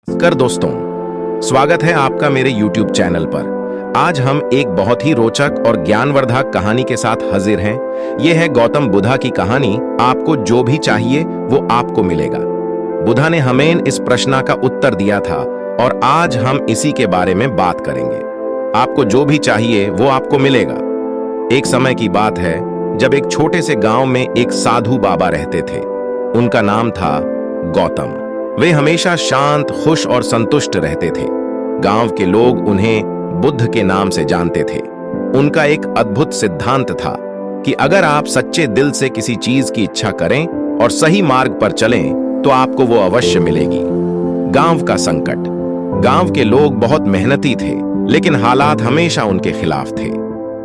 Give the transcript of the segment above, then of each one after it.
कर दोस्तों, स्वागत है आपका मेरे YouTube चैनल पर। आज हम एक बहुत ही रोचक और ज्ञानवर्धक कहानी के साथ हाजिर हैं। यह है गौतम बुद्धा की कहानी, आपको जो भी चाहिए वो आपको मिलेगा। बुद्धा ने हमें इस प्रश्न का उत्तर दिया था और आज हम इसी के बारे में बात करेंगे। आपको जो भी चाहिए वो आपको मिलेगा। एक समय की बात है जब एक छोटे से गांव में एक साधु बाबा रहते थे। उनका नाम था गौतम। वे हमेशा शांत, खुश और संतुष्ट रहते थे। गांव के लोग उन्हें बुद्ध के नाम से जानते थे। उनका एक अद्भुत सिद्धांत था कि अगर आप सच्चे दिल से किसी चीज की इच्छा करें और सही मार्ग पर चलें तो आपको वो अवश्य मिलेगी। गांव का संकट। गांव के लोग बहुत मेहनती थे, लेकिन हालात हमेशा उनके खिलाफ थे।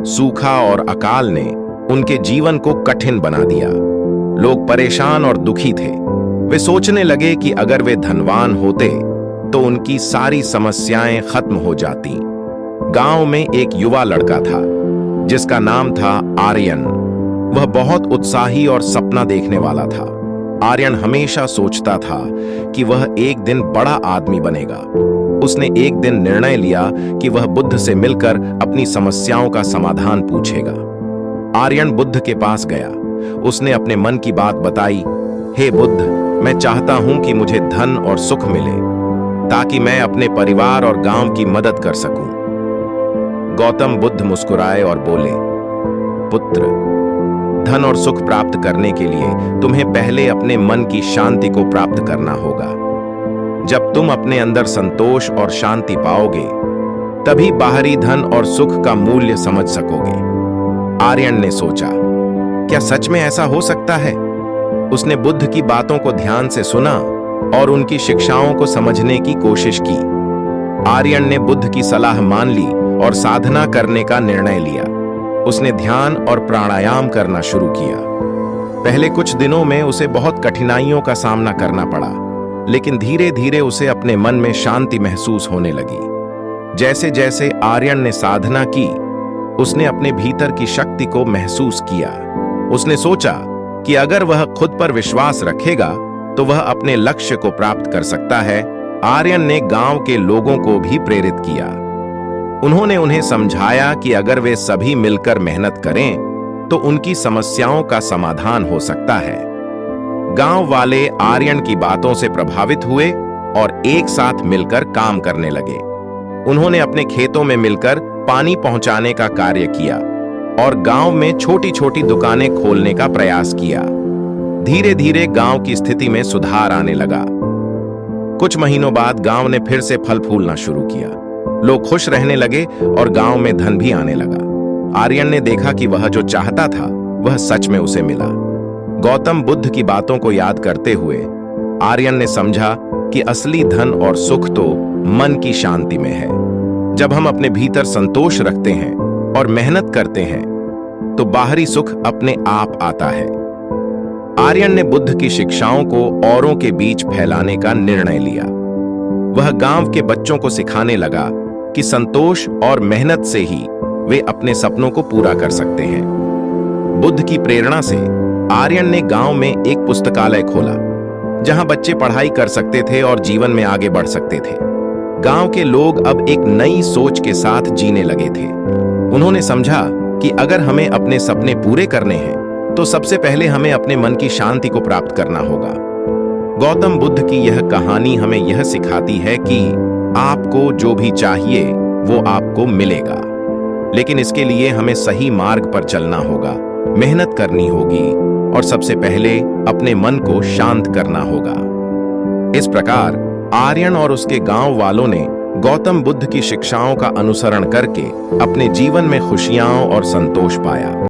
सूखा और अकाल ने उनके जीवन को कठिन बना दिया। लोग परेशान और दुखी थे। वे सोचने लगे कि अगर वे धनवान होते तो उनकी सारी समस्याएं खत्म हो जाती। गांव में एक युवा लड़का था जिसका नाम था आर्यन। वह बहुत उत्साही और सपना देखने वाला था। आर्यन हमेशा सोचता था कि वह एक दिन बड़ा आदमी बनेगा। उसने एक दिन निर्णय लिया कि वह बुद्ध से मिलकर अपनी समस्याओं का समाधान पूछेगा। आर्यन बुद्ध के पास गया। उसने अपने मन की बात बताई। हे बुद्ध, मैं चाहता हूं कि मुझे धन और सुख मिले ताकि मैं अपने परिवार और गांव की मदद कर सकूं। गौतम बुद्ध मुस्कुराए और बोले, पुत्र, धन और सुख प्राप्त करने के लिए तुम्हें पहले अपने मन की शांति को प्राप्त करना होगा। जब तुम अपने अंदर संतोष और शांति पाओगे तभी बाहरी धन और सुख का मूल्य समझ सकोगे। आर्यन ने सोचा, क्या सच में ऐसा हो सकता है? उसने बुद्ध की बातों को ध्यान से सुना और उनकी शिक्षाओं को समझने की कोशिश की। आर्यन ने बुद्ध की सलाह मान ली और साधना करने का निर्णय लिया। उसने ध्यान और प्राणायाम करना शुरू किया। पहले कुछ दिनों में उसे बहुत कठिनाइयों का सामना करना पड़ा, लेकिन धीरे धीरे उसे अपने मन में शांति महसूस होने लगी। जैसे जैसे आर्यन ने साधना की, उसने अपने भीतर की शक्ति को महसूस किया। उसने सोचा कि अगर वह खुद पर विश्वास रखेगा तो वह अपने लक्ष्य को प्राप्त कर सकता है। आर्यन ने गांव के लोगों को भी प्रेरित किया। उन्होंने उन्हें समझाया कि अगर वे सभी मिलकर मेहनत करें तो उनकी समस्याओं का समाधान हो सकता है। गांव वाले आर्यन की बातों से प्रभावित हुए और एक साथ मिलकर काम करने लगे। उन्होंने अपने खेतों में मिलकर पानी पहुंचाने का कार्य किया और गांव में छोटी छोटी दुकानें खोलने का प्रयास किया। धीरे धीरे गांव की स्थिति में सुधार आने लगा। कुछ महीनों बाद गांव ने फिर से फल फूलना शुरू किया। लोग खुश रहने लगे और गांव में धन भी आने लगा। आर्यन ने देखा कि वह जो चाहता था वह सच में उसे मिला। गौतम बुद्ध की बातों को याद करते हुए आर्यन ने समझा कि असली धन और सुख तो मन की शांति में है। जब हम अपने भीतर संतोष रखते हैं और मेहनत करते हैं तो बाहरी सुख अपने आप आता है। आर्यन ने बुद्ध की शिक्षाओं को औरों के बीच फैलाने का निर्णय लिया। वह गांव के बच्चों को सिखाने लगा कि संतोष और मेहनत से ही वे अपने सपनों को पूरा कर सकते हैं। बुद्ध की प्रेरणा से आर्यन ने गांव में एक पुस्तकालय खोला जहां बच्चे पढ़ाई कर सकते थे और जीवन में आगे बढ़ सकते थे। गांव के लोग अब एक नई सोच के साथ जीने लगे थे। उन्होंने समझा कि अगर हमें अपने सपने पूरे करने हैं तो सबसे पहले हमें अपने मन की शांति को प्राप्त करना होगा। गौतम बुद्ध की यह कहानी हमें यह सिखाती है कि आपको जो भी चाहिए वो आपको मिलेगा, लेकिन इसके लिए हमें सही मार्ग पर चलना होगा, मेहनत करनी होगी और सबसे पहले अपने मन को शांत करना होगा। इस प्रकार आर्यन और उसके गांव वालों ने गौतम बुद्ध की शिक्षाओं का अनुसरण करके अपने जीवन में खुशियां और संतोष पाया।